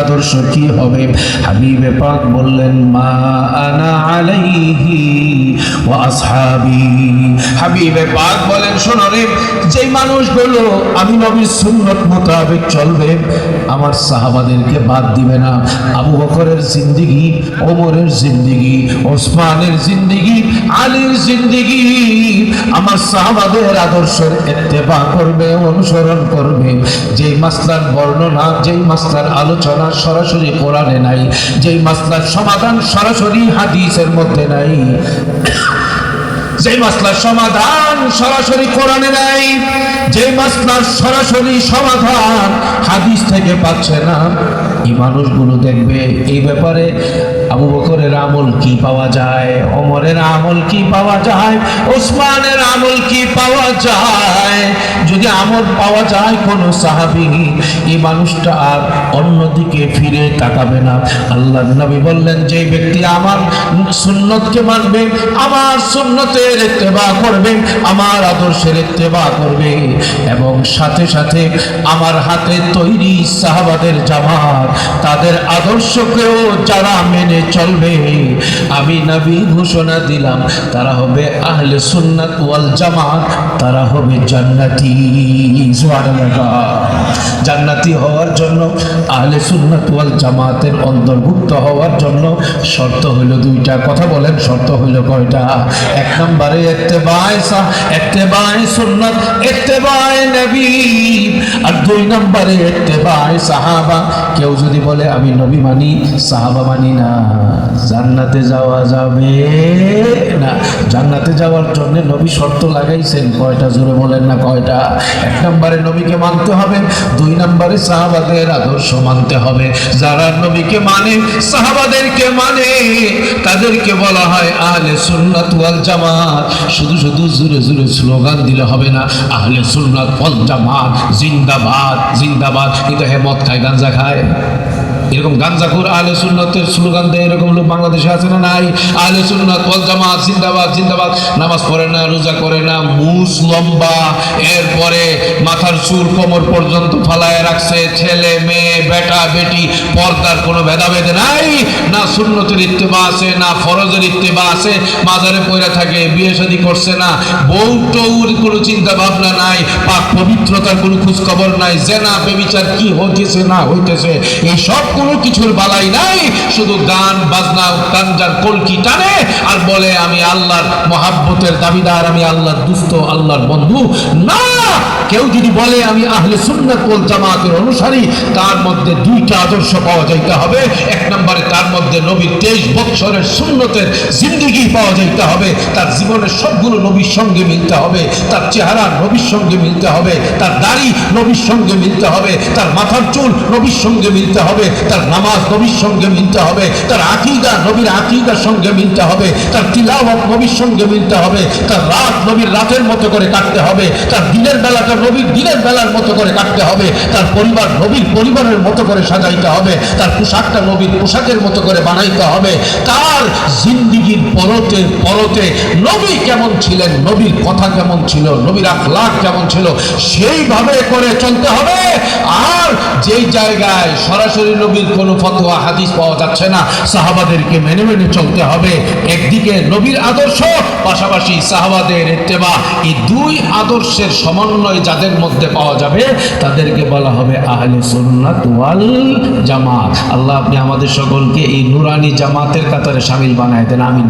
আদর্শ কি হবে? হাবিবে পাক বললেন, মা আনা আলাইহি ওয়া আসহাবি। হাবিবে পাক বলেন, শোনো রে, যেই মানুষগুলো আমি নবীর সুন্নাত মোতাবেক চলবে, আমার সাহাবাদেরকে বাদ দিবে না। আবু বকরের জিন্দেগি, ওমরের জিন্দেগি, ওসমানের জিন্দেগি, আলীর জিন্দেগি, আমার সাহাবাদের আদর্শের ইত্তেবা করবে, অনুসরণ করবে। যেই মাসলার বর্ণনা, যেই মাসলার আলোচনা সরাসরি কোরআনে নাই, যেই মাসলার সমাধান সরাসরি হাদিসের মধ্যে নাই, যেই মাসলার সমাধান সরাসরি কোরআনে নাই, যেই মাসলার সরাসরি সমাধান হাদিস থেকে পাচ্ছে না, এই মানুষগুলো দেখবে এই ব্যাপারে আবু বকরের আমল কি পাওয়া যায়, ওমরের আমল কি পাওয়া যায়, ওসমানের আমল কি পাওয়া যায়। যদি আমল পাওয়া যায় কোন সাহাবী, এই মানুষটা আর অন্যদিকে ফিরে তাকাবে না। আল্লাহর নবী বললেন, যে ব্যক্তি আমার সুন্নতকে মানবে, আমার সুন্নতের ইত্তেবা করবে, আমার আদর্শের ইত্তেবা করবে, এবং সাথে সাথে আমার হাতে তৈরি সাহাবাদের জামাত, তাদের আদর্শকেও যারা মেনে চলবে, আমি নবী ঘোষণা দিলাম তারা হবে আহলে সুন্নাত ওয়াল জামাত, তারা হবে জান্নাতি। সুবহানাল্লাহ। জান্নাতি হওয়ার জন্য, আহলে সুন্নাত ওয়াল জামাতের অন্তর্ভুক্ত হওয়ার জন্য শর্ত হইল দুইটা। কথা বলেন, শর্ত হইল কয়টা? এক নম্বরে ইত্তেবায়ে সুন্নাত, ইত্তেবায়ে নবী, আর দুই নম্বরে ইত্তেবায়ে সাহাবা। কেউ যদি বলে আমি নবী মানি, সাহাবা মানি না, জান্নাতে যাওয়া যাবে না। জান্নাতে যাওয়ার জন্য নবী শর্ত লাগাইছেন কয়টা? জোরে বলেন না কয়টা? এক নম্বরে নবীকে মানতে হবে, দুই নম্বরে সাহাবাদের আদর্শ মানতে হবে। যারা নবীকে মানে, সাহাবাদেরকে মানে, তাদেরকে বলা হয় আহলে সুন্নাত ওয়াল জামাত। শুধু শুধু জোরে জোরে স্লোগান দিলে হবে না, আহলে সুন্নাত ওয়াল জামাত জিন্দাবাদ জিন্দাবাদ। কিন্তু হে মদ খায়, গাঞ্জা খায়, এরকম গাঞ্জাখোর আহলে সুন্নাতের স্লোগান দেয়, এরকম লোক বাংলাদেশে আছে না নাই? আহলে সুন্নাত ওয়াল জামাত জিন্দাবাদ জিন্দাবাদ। নামাজ পড়ে না, রোজা করে না, মুছ লম্বা, এরপরে মাথার চুল কোমর পর্যন্ত ফালায় রাখছে, ছেলে মেয়ে বেটা বেটি, পর্দার কোনো ভেদাভেদ নাই, না সুন্নতের ইত্তেবা আছে, না ফরজের ইত্তেবা আছে, মাজারে পড়ে থাকে, বিয়ে শাদী করছে না, বউ টৌর কোনো চিন্তা ভাবনা নাই, পাক পবিত্রতার কোনো খোঁজ খবর নাই, জেনা বেবিচার কি হইতেছে না হইতেছে এই সব কোনো কিছুর বালাই নাই। শুধু গান বাজনা গাঞ্জার কলকি টানে আর বলে আমি আল্লাহর মহাব্বতের দাবিদার, আমি আল্লাহর দুষ্ট, আল্লাহর বন্ধু। না, কেউ যদি বলে আমি আহলে সুন্নাত ওয়াল জামাতের অনুসারী, তার মধ্যে দুইটা আদর্শ পাওয়া যাইতে হবে। এক নম্বরে তার মধ্যে নবীর 23 বছরের সুন্নতের জিন্দেগি পাওয়া যাইতে হবে, তার জীবনের সবগুলো নবীর সঙ্গে মিলতে হবে, তার চেহারা নবীর সঙ্গে মিলতে হবে, তার দাড়ি নবীর সঙ্গে মিলতে হবে, তার মাথার চুল নবীর সঙ্গে মিলতে হবে, তার নামাজ নবীর সঙ্গে মিলতে হবে, তার আকীদা নবীর আকীদার সঙ্গে মিলতে হবে, তার তিলাওয়াত নবীর সঙ্গে মিলতে হবে, তার রাত নবীর রাতের মতো করে কাটতে হবে, তার দিনের বেলাটা নবীর দিনের বেলার মতো করে কাটতে হবে, তার পরিবার নবীর পরিবারের মতো করে সাজাইতে হবে, তার পোশাকটা নবীর পোশাকের মতো করে বানাইতে হবে। তার জিন্দেগির পরতে পরতে নবী কেমন ছিলেন, নবীর কথা কেমন ছিল, নবীর আখলাক কেমন ছিল, সেইভাবে করে চলতে হবে। আর যেই জায়গায় সরাসরি নবীর কোনো ফতোয়া হাদিস পাওয়া যাচ্ছে না, সাহাবাদেরকে মেনে মেনে চলতে হবে। একদিকে নবীর আদর্শ, পাশাপাশি সাহাবাদের ইত্তেবা। এই দুই আদর্শের সমন্বয় যাদের মধ্যে পাওয়া যাবে, তাদেরকে বলা হবে আহলে সুন্নাত ওয়াল জামাত। আল্লাহ আপনি আমাদের সকলকে এই নুরানি জামাতের কাতারে শামিল বানায় দেন, আমিন।